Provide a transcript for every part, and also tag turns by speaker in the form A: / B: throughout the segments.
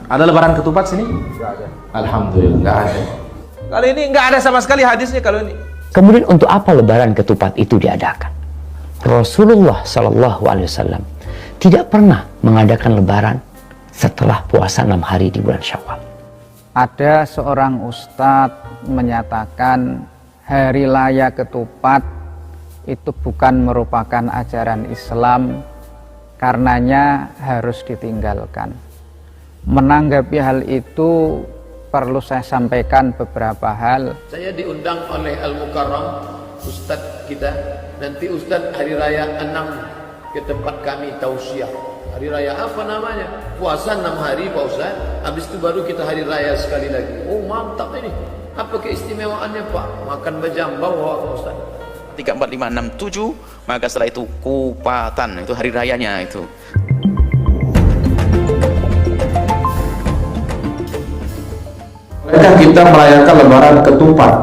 A: Ada lebaran ketupat sini? Enggak ada. Alhamdulillah, enggak ada. Kali ini enggak ada sama sekali hadisnya kalau ini.
B: Kemudian untuk apa lebaran ketupat itu diadakan? Rasulullah Shallallahu Alaihi Wasallam tidak pernah mengadakan lebaran setelah puasa 6 hari di bulan Syawal.
C: Ada seorang ustadz menyatakan hari raya ketupat itu bukan merupakan ajaran Islam, karenanya harus ditinggalkan. Menanggapi hal itu perlu saya sampaikan beberapa hal.
D: Saya diundang oleh Al-Mukarram, Ustadz kita. Nanti Ustadz hari raya 6 ke tempat kami tausiah. Hari raya apa namanya? Puasa 6 hari Pak Ustadz. Habis itu baru kita hari raya sekali lagi. Oh mantap ini. Apa keistimewaannya Pak? Makan bajambang Pak Ustadz.
E: 3, 4, 5, 6, 7. Maka setelah itu kupatan. Itu hari rayanya itu.
A: Bolehkah kita merayakan lebaran ketupat?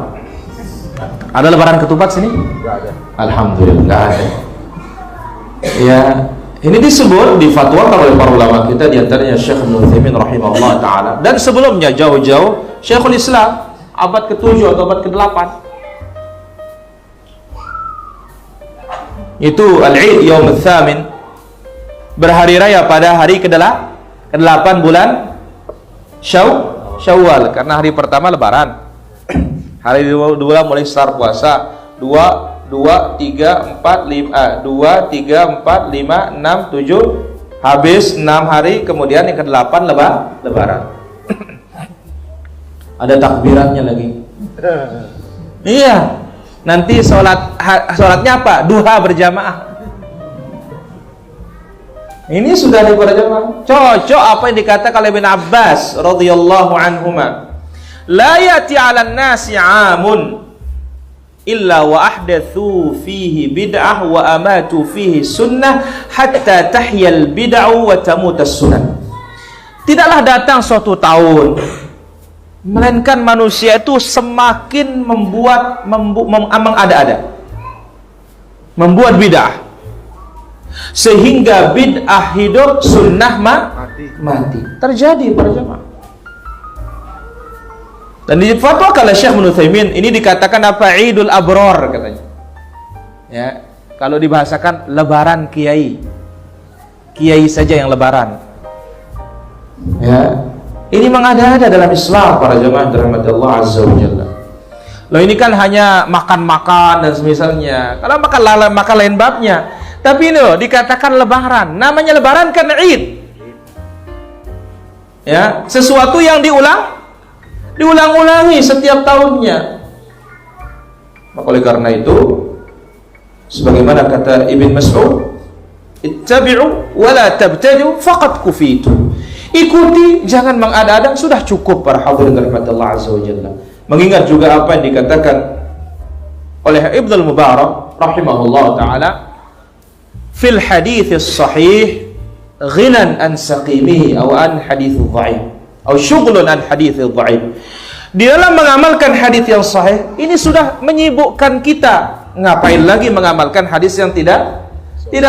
A: Ada lebaran ketupat sini? Enggak ada. Alhamdulillah, enggak ada. Ya, ini disebut difatwakan oleh para ulama kita, di antaranya Syekh Ibnu Utsaimin rahimahullah taala, dan sebelumnya jauh-jauh Syekhul Islam abad ke-7 atau abad ke-8. Itu Al-Eid Yaum Ats-Tsamin, berhari raya pada hari ke-8 bulan Syawal, karena hari pertama lebaran. Hari kedua mulai start puasa. 2, 3, 4, 5, 2, 3, 4, 5, 6, 7. Habis 6 hari, kemudian yang ke-8 lebaran. Ada takbirannya lagi. Iya. Nanti sholatnya apa? Duha berjamaah. Ini sudah di berjamaah. Cocok apa yang dikatakan oleh Ibn Abbas radhiyallahu anhuma. La yati 'alan nasi 'amun illa wa ahdatsu fihi bid'ah wa amatu fihi sunnah hatta tahyal bid'ah wa tamutas sunnah. Tidaklah datang suatu tahun melainkan manusia itu semakin mengada-ada, membuat bid'ah, sehingga bid'ah hidup, sunnah mati. Terjadi para jemaah. Dan difatwakan oleh Syekh Ibnu Utsaimin, ini dikatakan apa? Idul Abror katanya. Ya, kalau dibahasakan lebaran kiai. Kiai saja yang lebaran. Ya. Ini mengada-ada dalam Islam para jemaah dirahmati Allah Azza wa Jalla. Loh, ini kan hanya makan-makan dan semisalnya. Kalau makan lain babnya. Tapi ini loh, dikatakan lebaran. Namanya lebaran kan Id. Ya, sesuatu yang diulang-ulangi setiap tahunnya. Maka oleh karena itu, sebagaimana kata Ibn Mas'ud, ittabi'u wa la tabtadi'u faqad kufitu. Ikuti, jangan mengada-ada, sudah cukup para hadirin rahmatullah azza wa jalla. Mengingat juga apa yang dikatakan oleh Ibnu Mubarak rahimahullah taala fil hadits sahih ghinan an saqimihi atau an hadits dhaif atau syughlun an hadits dhaif. Di dalam mengamalkan hadis yang sahih ini sudah menyibukkan kita. Ngapain lagi mengamalkan hadis yang tidak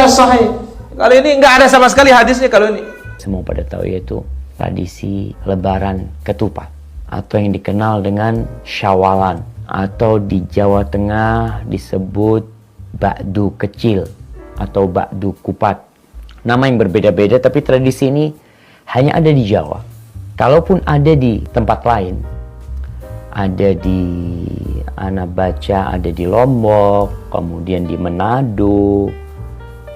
A: sahih? Kali ini enggak ada sama sekali hadisnya kalau ini.
B: Semua pada tahu, yaitu tradisi lebaran ketupat atau yang dikenal dengan syawalan, atau di Jawa Tengah disebut bakdu kecil atau bakdu kupat. Nama yang berbeda-beda, tapi tradisi ini hanya ada di Jawa. Kalaupun ada di tempat lain, ada di Ana baca, ada di Lombok, kemudian di Manado,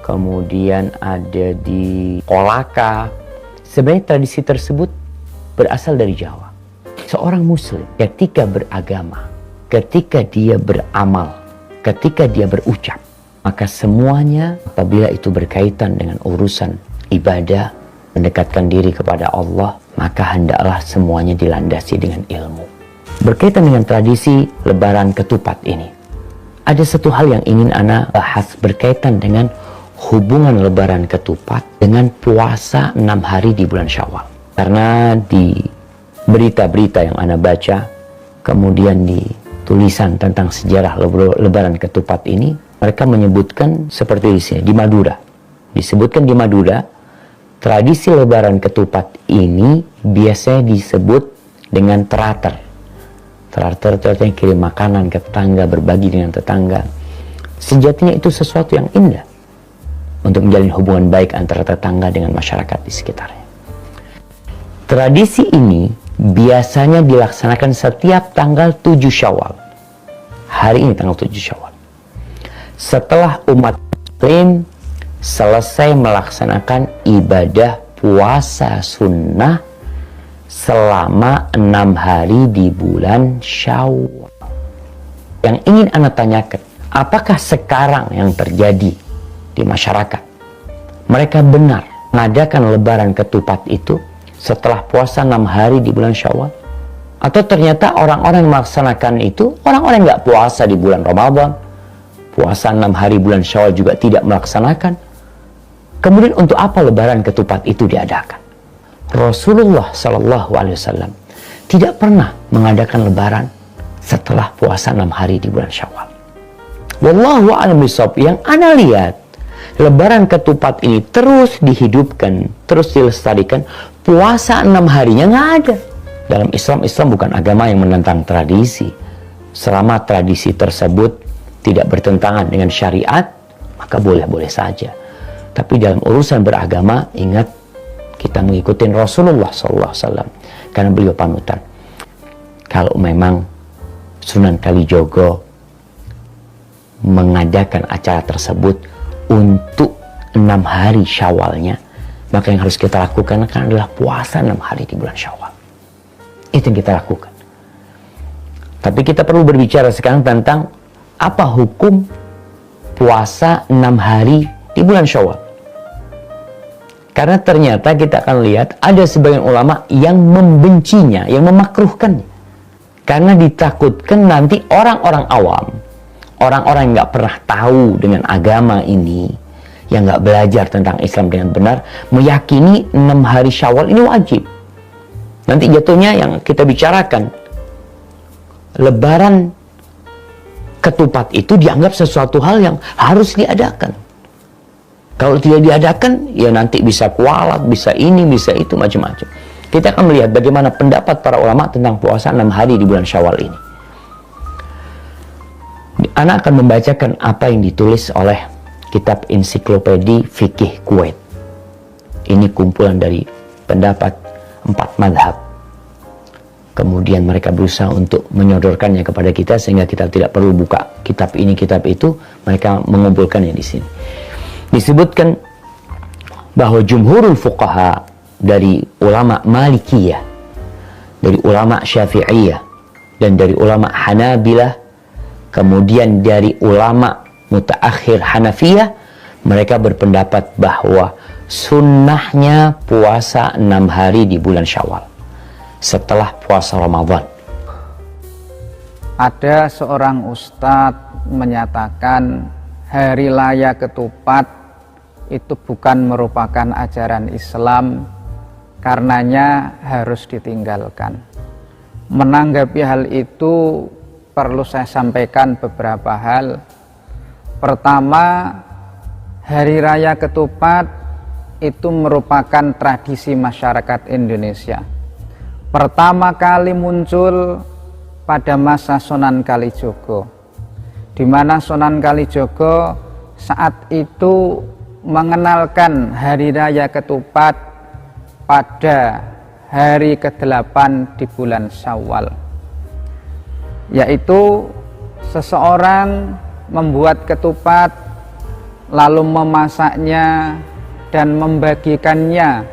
B: kemudian ada di Kolaka. Sebenarnya tradisi tersebut berasal dari Jawa. Seorang muslim ketika beragama, ketika dia beramal, ketika dia berucap, maka semuanya apabila itu berkaitan dengan urusan ibadah, mendekatkan diri kepada Allah, maka hendaklah semuanya dilandasi dengan ilmu. Berkaitan dengan tradisi lebaran ketupat ini, ada satu hal yang ingin Ana bahas berkaitan dengan hubungan lebaran ketupat dengan puasa 6 hari di bulan Syawal. Karena di berita-berita yang Ana baca, kemudian di tulisan tentang sejarah lebaran ketupat ini, mereka menyebutkan seperti di sini, di Madura. Disebutkan di Madura Tradisi lebaran ketupat ini biasanya disebut dengan terater. Terater itu artinya kirim makanan ke tetangga, berbagi dengan tetangga. Sejatinya itu sesuatu yang indah untuk menjalin hubungan baik antara tetangga dengan masyarakat di sekitarnya. Tradisi ini biasanya dilaksanakan setiap tanggal 7 Syawal. Hari ini tanggal 7 Syawal. Setelah umat Muslim selesai melaksanakan ibadah puasa sunnah selama 6 hari di bulan Syawal. Yang ingin Anda tanyakan, apakah sekarang yang terjadi di masyarakat, mereka benar mengadakan lebaran ketupat itu setelah puasa 6 hari di bulan Syawal? Atau ternyata orang-orang yang melaksanakan itu orang-orang yang nggak puasa di bulan Ramadan, puasa 6 hari bulan Syawal juga tidak melaksanakan? Kemudian untuk apa lebaran ketupat itu diadakan? Rasulullah SAW tidak pernah mengadakan lebaran setelah puasa 6 hari di bulan Syawal. Wallahu a'lam bishawab. Yang Anda lihat, lebaran ketupat ini terus dihidupkan, terus dilestarikan. Puasa 6 harinya nggak ada. Dalam Islam, Islam bukan agama yang menentang tradisi. Selama tradisi tersebut tidak bertentangan dengan syariat, maka boleh-boleh saja. Tapi dalam urusan beragama, ingat, kita mengikuti Rasulullah SAW karena beliau panutan. Kalau memang Sunan Kalijogo mengadakan acara tersebut untuk 6 hari Syawalnya, maka yang harus kita lakukan adalah puasa 6 hari di bulan Syawal. Itu yang kita lakukan. Tapi kita perlu berbicara sekarang tentang apa hukum puasa 6 hari di bulan Syawal. Karena ternyata kita akan lihat ada sebagian ulama yang membencinya, yang memakruhkannya. Karena ditakutkan nanti orang-orang awam, orang-orang yang nggak pernah tahu dengan agama ini, yang nggak belajar tentang Islam dengan benar, meyakini 6 hari Syawal ini wajib. Nanti jatuhnya yang kita bicarakan, lebaran ketupat itu dianggap sesuatu hal yang harus diadakan. Kalau tidak diadakan, ya nanti bisa kualat, bisa ini, bisa itu, macam-macam. Kita akan melihat bagaimana pendapat para ulama tentang puasa 6 hari di bulan Syawal ini. Ana akan membacakan apa yang ditulis oleh kitab Ensiklopedi Fikih Kuwait. Ini kumpulan dari pendapat 4 madhab. Kemudian mereka berusaha untuk menyodorkannya kepada kita sehingga kita tidak perlu buka kitab ini, kitab itu. Mereka mengumpulkannya di sini. Disebutkan bahwa jumhurul fuqaha dari ulama Malikiyah, dari ulama Syafi'iyah, dan dari ulama Hanabilah, kemudian dari ulama mutaakhir Hanafiyah, mereka berpendapat bahwa sunnahnya puasa 6 hari di bulan Syawal setelah puasa Ramadan.
C: Ada seorang ustadz menyatakan hari raya ketupat itu bukan merupakan ajaran Islam, karenanya harus ditinggalkan. Menanggapi hal itu perlu saya sampaikan beberapa hal. Pertama, hari raya ketupat itu merupakan tradisi masyarakat Indonesia. Pertama kali muncul pada masa Sunan Kalijogo, di mana Sunan Kalijogo saat itu mengenalkan hari raya ketupat pada hari ke-8 di bulan Syawal, yaitu seseorang membuat ketupat lalu memasaknya dan membagikannya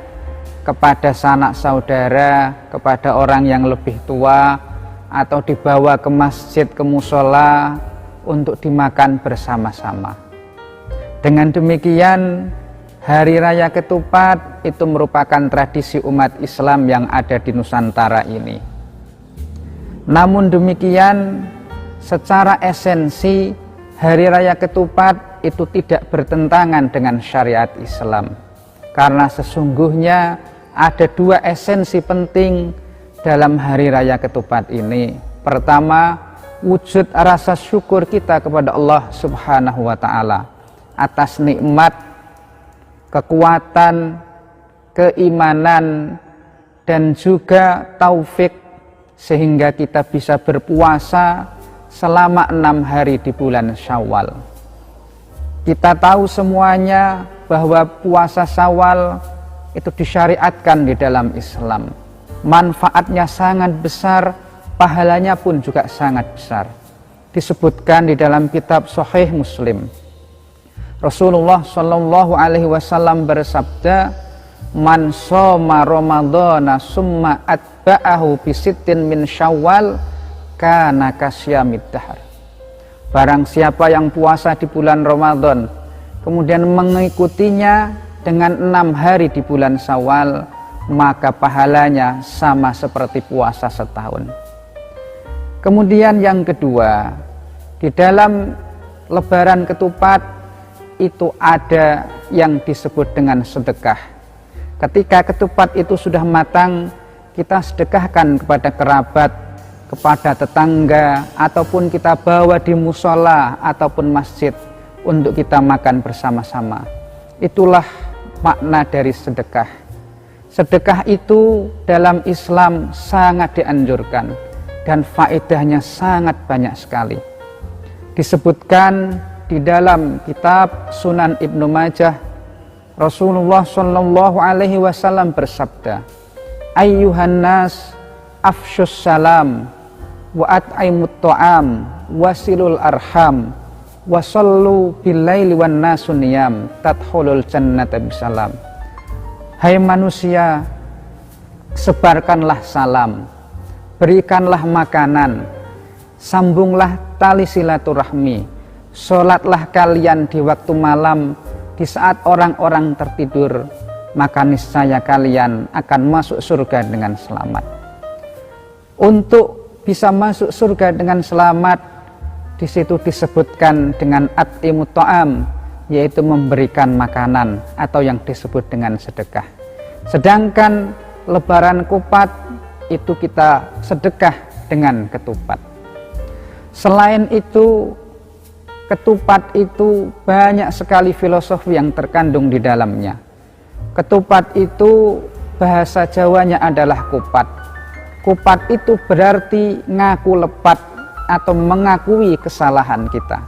C: kepada sanak saudara, kepada orang yang lebih tua, atau dibawa ke masjid, ke musola untuk dimakan bersama-sama. Dengan demikian, hari raya ketupat itu merupakan tradisi umat Islam yang ada di Nusantara ini. Namun demikian, secara esensi, hari raya ketupat itu tidak bertentangan dengan syariat Islam. Karena sesungguhnya ada 2 esensi penting dalam hari raya ketupat ini. Pertama, wujud rasa syukur kita kepada Allah Subhanahu wa Ta'ala atas nikmat, kekuatan, keimanan, dan juga taufik sehingga kita bisa berpuasa selama 6 hari di bulan Syawal. Kita tahu semuanya bahwa puasa Syawal itu disyariatkan di dalam Islam. Manfaatnya sangat besar, pahalanya pun juga sangat besar. Disebutkan di dalam kitab Sahih Muslim. Rasulullah Shallallahu Alaihi Wasallam bersabda, "Man shoma Ramadhana summa atba'ahu bisittin min Syawal kana kasyamid dahar." Barang siapa yang puasa di bulan Ramadan kemudian mengikutinya dengan 6 hari di bulan Syawal, maka pahalanya sama seperti puasa setahun. Kemudian yang kedua, di dalam Lebaran Ketupat itu ada yang disebut dengan sedekah. Ketika ketupat itu sudah matang, kita sedekahkan kepada kerabat, kepada tetangga, ataupun kita bawa di musola ataupun masjid untuk kita makan bersama-sama. Itulah makna dari sedekah. Sedekah itu dalam Islam sangat dianjurkan dan faedahnya sangat banyak sekali. Disebutkan di dalam kitab Sunan Ibnu Majah, Rasulullah Shallallahu Alaihi Wasallam bersabda, "Ayyuhan nas, afshus salam, wa at'imut ta'am, wasilul arham, wasallu billaili wan nasu niyam, tadkhulul jannata bisalam." Hai manusia, sebarkanlah salam, berikanlah makanan, sambunglah tali silaturahmi, sholatlah kalian di waktu malam di saat orang-orang tertidur, maka niscaya kalian akan masuk surga dengan selamat. Untuk bisa masuk surga dengan selamat, di situ disebutkan dengan at'imut ta'am, yaitu memberikan makanan atau yang disebut dengan sedekah. Sedangkan Lebaran Kupat itu kita sedekah dengan ketupat. Selain itu, ketupat itu banyak sekali filosofi yang terkandung di dalamnya. Ketupat itu bahasa Jawanya adalah kupat. Kupat itu berarti ngaku lepat atau mengakui kesalahan kita.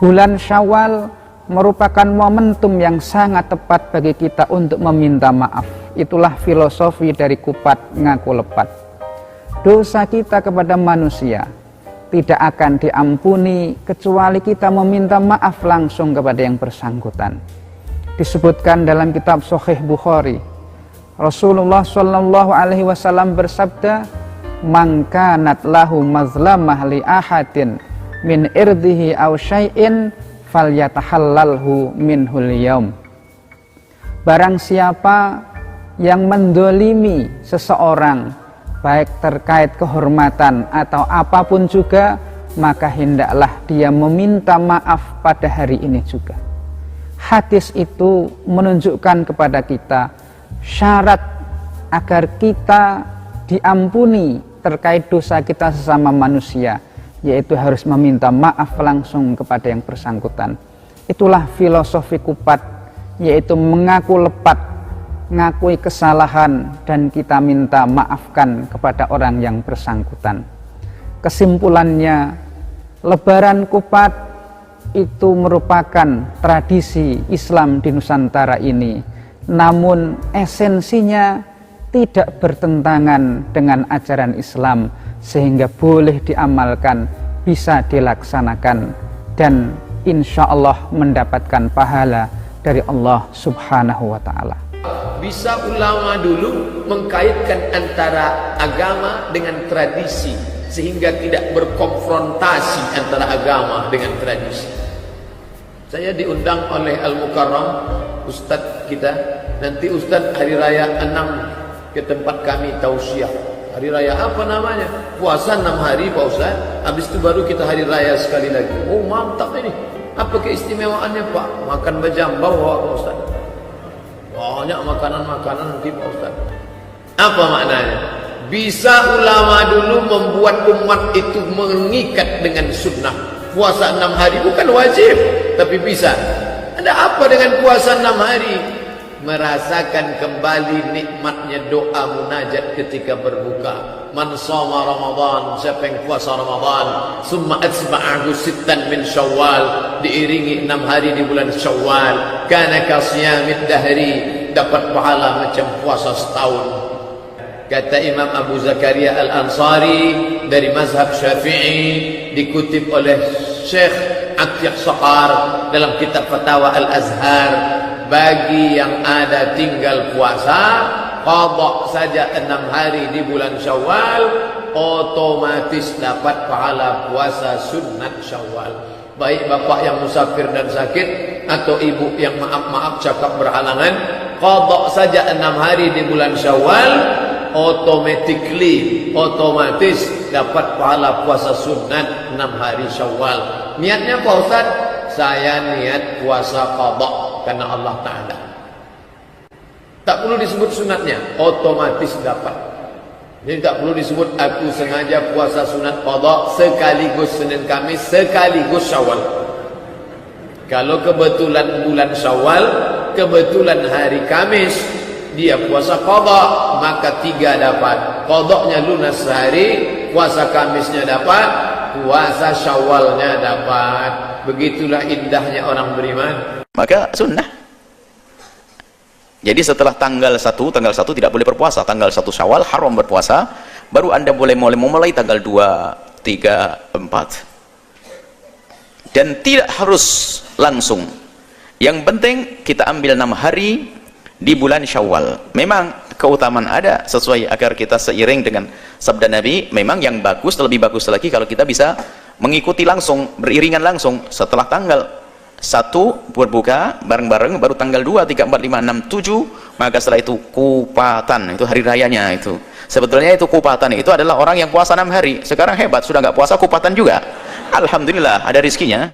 C: Bulan Syawal merupakan momentum yang sangat tepat bagi kita untuk meminta maaf. Itulah filosofi dari kupat ngaku lepat. Dosa kita kepada manusia tidak akan diampuni kecuali kita meminta maaf langsung kepada yang bersangkutan. Disebutkan dalam kitab Sahih Bukhari, Rasulullah Shallallahu Alaihi Wasallam bersabda, "Man kanat lahu mazlamah li ahadin min irdihi aw syai'in falyatahallalhu minhul yaum." Barang siapa yang mendolimi seseorang, baik terkait kehormatan atau apapun juga, maka hendaklah dia meminta maaf pada hari ini juga. Hadis itu menunjukkan kepada kita syarat agar kita diampuni terkait dosa kita sesama manusia, yaitu harus meminta maaf langsung kepada yang bersangkutan. Itulah filosofi kupat, yaitu mengaku lepat, ngakui kesalahan, dan kita minta maafkan kepada orang yang bersangkutan. Kesimpulannya, Lebaran Kupat itu merupakan tradisi Islam di Nusantara ini, namun esensinya tidak bertentangan dengan ajaran Islam, sehingga boleh diamalkan, bisa dilaksanakan, dan insya Allah mendapatkan pahala dari Allah Subhanahu wa Ta'ala.
D: Bisa ulama dulu mengkaitkan antara agama dengan tradisi sehingga tidak berkonfrontasi antara agama dengan tradisi. Saya diundang oleh Al-Mukarram, Ustadz kita. Nanti Ustadz hari raya 6 ke tempat kami tausiah. Hari raya apa namanya? Puasa 6 hari Pak Ustadz. Habis itu baru kita hari raya sekali lagi. Oh mantap ini. Apa keistimewaannya Pak? Makan bajambau Pak Ustadz. Banyak makanan-makanan nanti Pak Ustaz. Apa maknanya? Bisa ulama dulu membuat umat itu mengikat dengan sunnah. Puasa 6 hari bukan wajib, tapi bisa. Ada apa dengan puasa 6 hari? merasakan kembali nikmatnya doa munajat ketika berbuka. Man shoma Ramadan, siapa yang puasa Ramadan, summa atba'ahu sittan min Syawal, diiringi 6 hari di bulan Syawal, kana kasiyamid dahri, dapat pahala macam puasa setahun. Kata Imam Abu Zakaria Al-Ansari dari mazhab Syafi'i, dikutip oleh Syekh Atiq Saqar dalam kitab Fatawa Al-Azhar, bagi yang ada tinggal puasa, qadha saja 6 hari di bulan Syawal, otomatis dapat pahala puasa sunat Syawal. Baik bapak yang musafir dan sakit, atau ibu yang maaf-maaf cakap berhalangan, qadha saja 6 hari di bulan Syawal, otomatis dapat pahala puasa sunat 6 hari Syawal. Niatnya Pak Ustaz, saya niat puasa qadha karena Allah Ta'ala. Tak perlu disebut sunatnya, otomatis dapat. Jadi tak perlu disebut aku sengaja puasa sunat qadha sekaligus Senin Kamis sekaligus Syawal. Kalau kebetulan bulan Syawal, kebetulan hari Kamis, dia puasa qadha, maka 3 dapat. Qadhanya lunas sehari, puasa Kamisnya dapat, puasa Syawalnya dapat. Begitulah indahnya orang beriman.
E: Maka sunnah. Jadi setelah tanggal 1 tidak boleh berpuasa. Tanggal 1 Syawal haram berpuasa. Baru Anda boleh memulai tanggal 2, 3, 4. Dan tidak harus langsung. Yang penting kita ambil 6 hari di bulan Syawal. Memang keutamaan ada sesuai agar kita seiring dengan sabda Nabi. Memang yang bagus, lebih bagus lagi kalau kita bisa mengikuti langsung, beriringan langsung. Setelah tanggal 1 berbuka bareng-bareng, baru tanggal 2, 3, 4, 5, 6, 7, maka setelah itu kupatan, itu hari rayanya itu. Sebetulnya itu kupatan itu adalah orang yang puasa 6 hari. Sekarang hebat, sudah nggak puasa kupatan juga. Alhamdulillah, ada rizkinya.